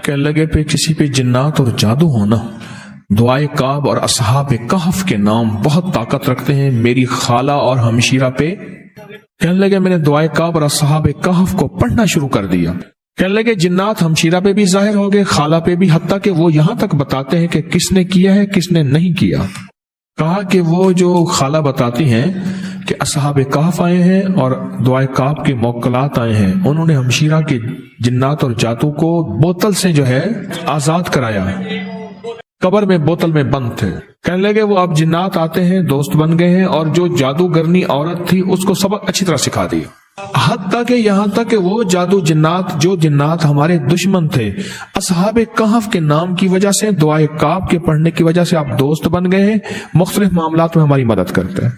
کہنے لگے پہ کسی پہ جنات اور جادو ہونا، دعائے کعب اور اصحاب کہف کے نام بہت طاقت رکھتے ہیں میری خالہ اور ہمشیرہ پہ۔ کہنے لگے میں نے دعائے کعب اور اصحاب کہف کو پڑھنا شروع کر دیا۔ کہنے لگے جنات ہمشیرہ پہ بھی ظاہر ہو گئے، خالہ پہ بھی، حتیٰ کہ وہ یہاں تک بتاتے ہیں کہ کس نے کیا ہے کس نے نہیں کیا۔ کہا کہ وہ جو خالہ بتاتی ہیں کہ اصحاب کہف آئے ہیں اور دعائے کعب کے موکلات آئے ہیں، انہوں نے ہمشیرہ کے جنات اور جادو کو بوتل سے جو ہے آزاد کرایا، قبر میں بوتل میں بند تھے۔ کہنے لگے وہ اب جنات آتے ہیں، دوست بن گئے ہیں، اور جو جادوگرنی عورت تھی اس کو سبق اچھی طرح سکھا دیا، حتیٰ کہ یہاں تک کہ وہ جنات ہمارے دشمن تھے، اصحاب کہف کے نام کی وجہ سے، دعائے کعب کے پڑھنے کی وجہ سے آپ دوست بن گئے ہیں، مختلف معاملات میں ہماری مدد کرتے ہیں۔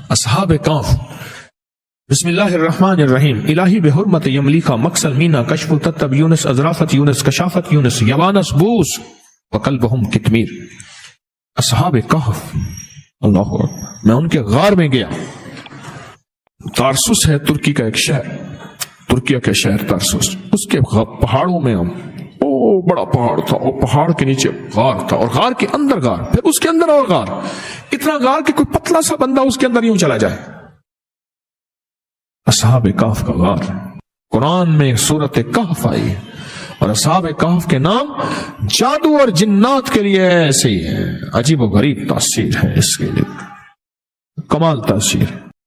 اصحاب کہف۔ بسم اللہ الرحمن الرحیم۔ الہی بحرمت یملیخا مکسل مینا کشف تتب یونس ازرافت یونس کشافت یونس یوانس بوس وقلبہم کتمیر۔ اصحاب کہف، اللہ اکبر، میں ان کے غار میں گیا۔ تارسوس ہے ترکی کا ایک شہر، ترکیہ کے شہر تارسوس، اس کے پہاڑوں میں ہم، بڑا پہاڑ تھا اور پہاڑ کے نیچے غار تھا اور غار کے اندر غار، پھر اس کے اندر اور غار، اتنا غار کہ کوئی پتلا سا بندہ اس کے اندر یوں چلا جائے۔ اصحاب کہف کا غار، قرآن میں سورت کہف آئی ہے، اور اصحاب کہف کے نام جادو اور جنات کے لیے ایسے ہی ہے۔ عجیب و غریب تاثیر ہے اس کے لیے، کمال تاثیر ہے۔